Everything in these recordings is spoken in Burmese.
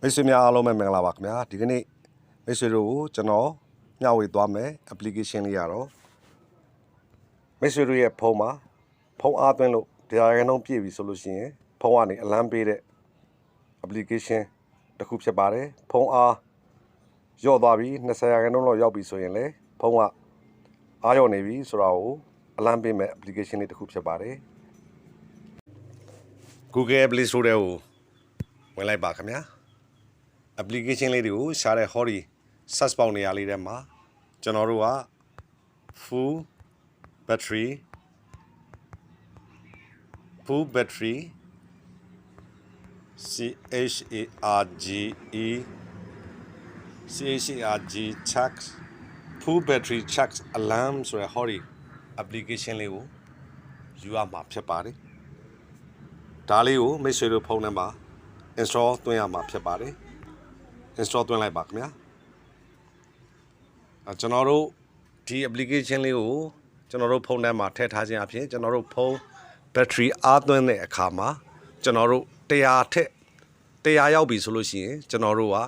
မိတ်ဆွေများအားလုံးပဲမင်္ဂလာပါခင်ဗျာဒီကနေ့မိတ်ဆွေတို့ကိုကျွန်တော်မျှဝေသွားမယ် application လေးရတော့မိတ်ဆွေတို့ရဲ့ဖုန်းမှာဖုန်းအားသွင်းလို့တရားရန်လုံးပြည့်ပြီဆိုလို့ရှိရင်ဖုန်းကနေအလံပေးတဲ့ application တစ်ခုဖြစ်ပါတယ်ဖုန်းအားရော့သွားပြီ20ရာခိုင်နှုန်းလောက်ရောက်ပြီဆိုရင်လေဖုန်းကအားရော့နေပြီဆိုတာကိုအလံပေးမဲ့ application လေးတစ်ခုဖြစ်ပါတယ် Google Play Store ထဲကိုဝင်လိုက်ပါခင်ဗျာapplication လေးတွေကိုရှားတဲ့ hori search box နေရာလေးထဲမှာကျွန်တော်တို့က full battery check full battery check alarm ဆိုတဲ့ hori application လေးကိုယူရမှာဖြစ်ပါတယ်ဒါလေးကိုမိတ်ဆွေတို့ဖုန်းထဲမှာ install သွင်းရမှာဖြစ်ပါတယ်install သွင်းလိုက်ပါခင်ဗျာကျွန်တော်တို့ဒီ application လေးကိုကျွန်တော်တို့ဖုန်းထဲမှာထည့်ထားခြင်းအပြင်ကျွန်တော်တို့ဖုန်း battery အားသွင်းတဲ့အခါမှာကျွန်တော်တို့100ရောက်ပြီဆိုလို့ရှိရင်ကျွန်တော်တို့က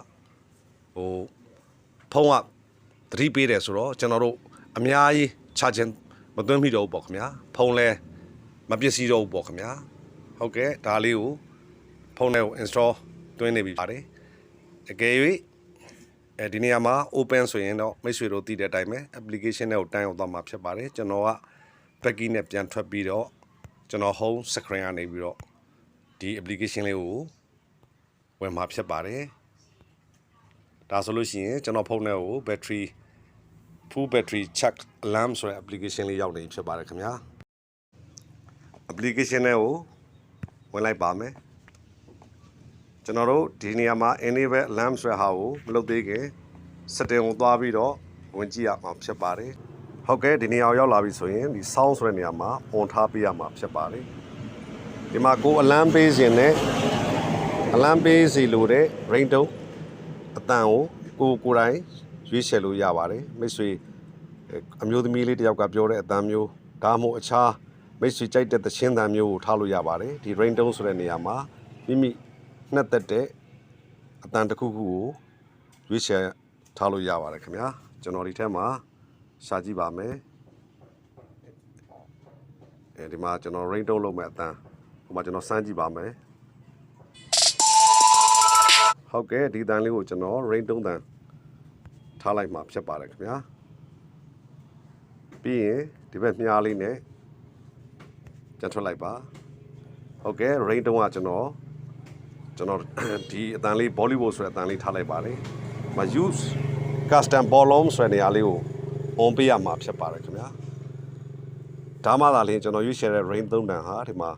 ဖုန်းကသတိပေးတယ်ဆိုတော့ကျွန်တော်တို့အများကြီး charging မသွင်းမိတော့ဘူးပေါ့ခင်ဗျာဖုန်းလဲမပစ္စည်းတော့ဘူးပေါ့ခင်ဗျာဟုတ်ကဲ့ဒါလေးကိုဖုန်းထဲကို install သွင်းနေပြီပါတယ်အကယ်၍ဒီနေရာမှာ open ဆိုရင်တော့မိတ်ဆွေတို့သိတဲ့အတိုင်းပဲ application တွေကိုတန်းရောက်သွားမှာဖြစ်ပါတယ်ကျွန်တော်က back-key နဲ့ပြန်ထွက်ပြီးတော့ကျွန်တော် home screen ကနေပြီးတော့ဒီ application လေးကိုဝင်မှာဖြစ်ပါတယ်ဒါဆိုလို့ရှိရင်ကျွန်တော်ဖုန်းထဲကို full battery check alarm ဆိုတဲ့ application လေးရောက်နေဖြစ်ပါတယ်ခင်ဗျာ application တွေကိုဝင်လိုက်ပါမယ်ကျွန်တော်တို့ဒီနေရာမှာ enable alarm ဆိုတဲ့ဟာကိုမလုပ်သေးခင် setting ကိုသွားပြီးတော့ဝင်ကြည့်ရမှာဖြစ်ပါတယ်ဟုတ်ကဲ့ဒီနေရာကိုရောက်လာပြီဆိုရင်ဒီ sound ဆိုတဲ့နေရာမှာ on ထားပေးရမှာဖြစ်ပါတယ်ဒီမှာကို alarm ပေးခြင်းနဲ့ alarm ပေးစီလို့တဲ့ ringtone အတန်ကိုကိုယ်တိုင်ရွေးချယ်လို့ရပါတယ်မိတ်ဆွေအမျိုးသမီးလေးတယောက်ကပြောတဲ့အတန်မျိုးဒါမှမဟုတ်အခြားမိတ်ဆွေကြိုက်တဲ့သချင်းတန်မျိုးကိုထားလို့ရပါတယ်ဒီ ringtone ဆိုတဲ့နေရာမှာမိမိနှက်သက်တဲ့အတန်တစ်ခုခုကိုရွေးချယ်ထားလို့ရပါတယ်ခင်ဗျာကျွန်တော်ဒီထဲမှာရှာကြည့်ပါမယ်ဒီမှာကျွန်တော် ringtone လုပ်မဲ့အတန်ဟိုမှာကျွန်တော်စမ်းကြည့်ပါမယ်ဟုတ်ကဲ့ဒီတန်လေးကိုကျွန်တော် ringtone တန်ထားလိုက်မှာဖြစ်ပါတယ်ခင်ဗျာပြီးရင်ဒီဘက်မြားလေးနဲ့ပြန်ထွက်လိုက်ပါဟုတ်ကဲ့ ringtone ကကျွန်တော်ဒီအတန်လေး Bollywood ဆိုတဲ့အတန်လေးထားလိုက်ပါတယ်။မ use custom prolong ဆိုတဲ့နေရာလေးကို on ပေးရမှာဖြစ်ပါတယ်ခင်ဗျာ။ဒါမှသာလျှင်ကျွန်တော်ရွေးချယ်တဲ့ range 3တန်ဟာဒီမှာ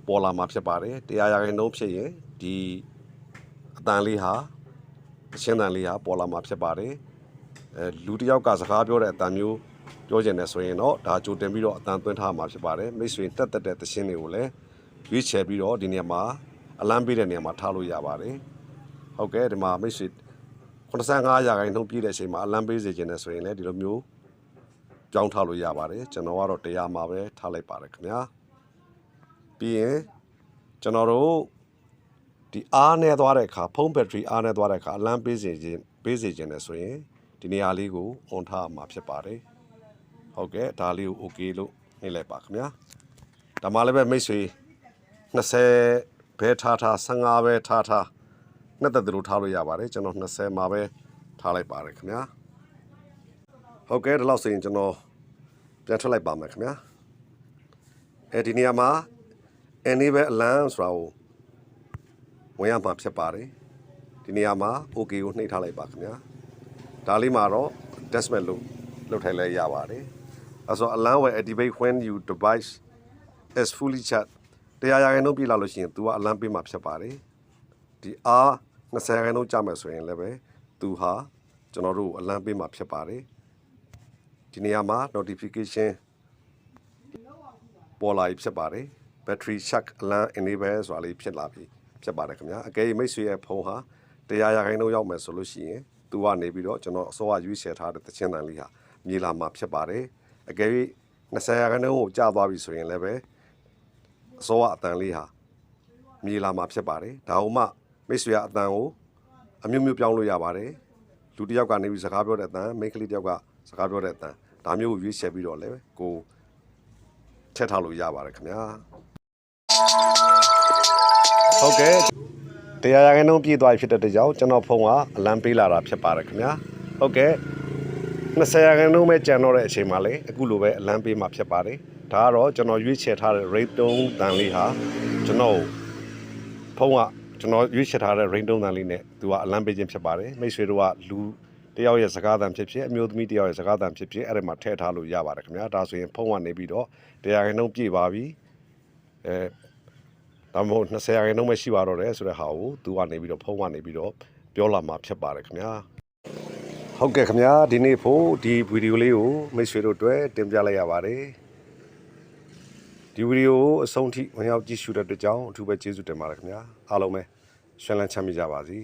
ပေါ်လာမှာဖြစ်ပါတယ်။100ရာခိုင်နှုန်းဖြစ်ရင်ဒီအတန်လေးဟာအချင်းတန်လေးဟာပေါ်လာမှာဖြစ်ပါတယ်။လူတစ်ယောက်ကစကားပြောတဲ့အတန်မျိုးပြောချင်တယ်ဆိုရင်တော့ဒါကြိုတင်ပြီးတော့အတန်သွင်းထားမှာဖြစ်ပါတယ်။မိတ်ဆွေတက်တဲ့သချင်းတွေကိုလည်းရွေးချယ်ပြီးတော့ဒီနေရာမှာအလံပေးတဲ့နေရာမှာထားလို့ရပါတယ်ဟုတ်ကဲ့ဒီမှာမိတ်ဆွေ85ရာခိုင်နှုန်းပြည့်တဲ့အချိန်မှာအလံပေးစေခြင်းနဲ့ဆိုရင်လည်းဒီလိုမျိုးကြောင်းထားလို့ရပါတယ်ကျွန်တော်ကတော့100မှာပဲထားလိုက်ပါတယ်ခင်ဗျာပြီးရင်ကျွန်တော်တို့ဒီအားနဲ့သွားတဲ့အခါဖုန်းဘက်ထရီအားနဲ့သွားတဲ့အခါအလံပေးစေခြင်းနဲ့ဆိုရင်ဒီနေရာလေးကို on ထားမှာဖြစ်ပါတယ်ဟုတ်ကဲ့ဒါလေးကို okay လို့နှိပ်လိုက်ပါခင်ဗျာဒါမှလည်းပဲမိတ်ဆွေ20ဘဲထား15ဘဲထားနှစ်သက်သလိုထားလို့ရပါတယ်ကျွန်တော်20မှာပဲထားလိုက်ပါတယ်ခင်ဗျာဟုတ်ကဲ့ဒီလောက်ဆိုရင်ကျွန်တော်ပြန်ထွက်လိုက်ပါမယ်ခင်ဗျာဒီနေရာမှာ enable alarm ဆိုတာကိုဝင်ရမှာဖြစ်ပါတယ်ဒီနေရာမှာ okay ကိုနှိပ်ထားလိုက်ပါခင်ဗျာဒါလေးမှာတော့ decimal လို့လုပ်ထိုင်လိုက်ရပါတယ်အဲဆို alarm will activate when your device is fully charged 100ရာခိုင်နှုန်းပြည့်လာလို့ရှိရင် तू ကအလံပေးမှာဖြစ်ပါတယ်ဒီအား20ရာခိုင်နှုန်းကျမယ်ဆိုရင်လည်းပဲ तू ဟာကျွန်တော်တို့အလံပေးမှာဖြစ်ပါတယ်ဒီနေရာမှာ notification ပေါ်လာပြီဖြစ်ပါတယ် battery check alarm enable ဆိုတာလေးဖြစ်လာပြီဖြစ်ပါတယ်ခင်ဗျာအကယ်၍မိတ်ဆွေရဲ့ဖုန်းဟာ100ရာခိုင်နှုန်းရောက်မယ်ဆိုလို့ရှိရင် तू ကနေပြီးတော့ကျွန်တော်အစောကရွေးချယ်ထားတဲ့သချင်းတန်လေးဟာမြေလာမှာဖြစ်ပါတယ်အကယ်၍20ရာခိုင်နှုန်းကိုကျသွားပြီဆိုရင်လည်းပဲအစောကအတန်လေးဟာမြေလာမှာဖြစ်ပါတယ်ဒါဟုမှမိတ်ဆွေကအတန်ကို အမျိုးမျိုးပြောင်းလို့ရပါတယ်လူတစ်ယောက်ကနေပြီးစကားပြောတဲ့အတန်မိန်းကလေးတစ်ယောက်ကစကားပြောတဲ့အတန်ဒါမျိုးကိုရွေးချယ်ပြီးတော့လည်းကိုထည့်ထားလို့ရပါတယ်ခင်ဗျာဟုတ်ကဲ့တရားရခိုင်နှုန်းပြည့်သွားပြီဖြစ်တဲ့ကြောင့်ကျွန်တော်ဖုန်းကအလံပေးလာတာဖြစ်ပါတယ်ခင်ဗျာဟုတ်ကဲ့20ရာခိုင်နှုန်းပဲကြံတော့တဲ့အချိန်မှာလေအခုလိုပဲအလံပေးမှာဖြစ်ပါတယ်ဒါကတော့ကျွန်တော်ရွေးချယ်ထားတဲ့ rate 3တန်လေးဟာကျွန်တော်ဖုန်းကကျွန်တော်ရွေးချယ်ထားတဲ့ rate 3တန်လေးနဲ့သူကအလံပေးခြင်းဖြစ်ပါတယ်မိတ်ဆွေတို့ကလူတယောက်ရဲ့စကားသံဖြစ်ဖြစ်အမျိုးသမီးတယောက်ရဲ့စကားသံဖြစ်ဖြစ်အဲ့ဒီမှာထည့်ထားလို့ရပါတယ်ခင်ဗျာဒါဆိုရင်ဖုန်းကနေပြီးတော့တရားခိုင်နှုန်းပြည့်ပါပြီဒါမှမဟုတ်20ရာခိုင်နှုန်းပဲရှိပါတော့တယ်ဆိုတဲ့ဟာကိုသူကနေပြီးတော့ဖုန်းကနေပြီးတော့ပြောလာမှာဖြစ်ပါတယ်ခင်ဗျာဟုတ်ကဲ့ခင်ဗျာဒီနေ့ဖို့ဒီဗီဒီယိုလေးကိုမိတ်ဆွေတို့အတွက်တင်ပြလိုက်ရပါတယ်ဒီဗီဒီယိုကိုအဆုံးထိဝင်ရောက်ကြည့်ရှုတဲ့အတွက်ကြောင့်အထူးပဲကျေးဇူးတင်ပါတယ်ခင်ဗျာအားလုံးပဲရှင်လန်းချမ်းမြေ့ကြပါစေ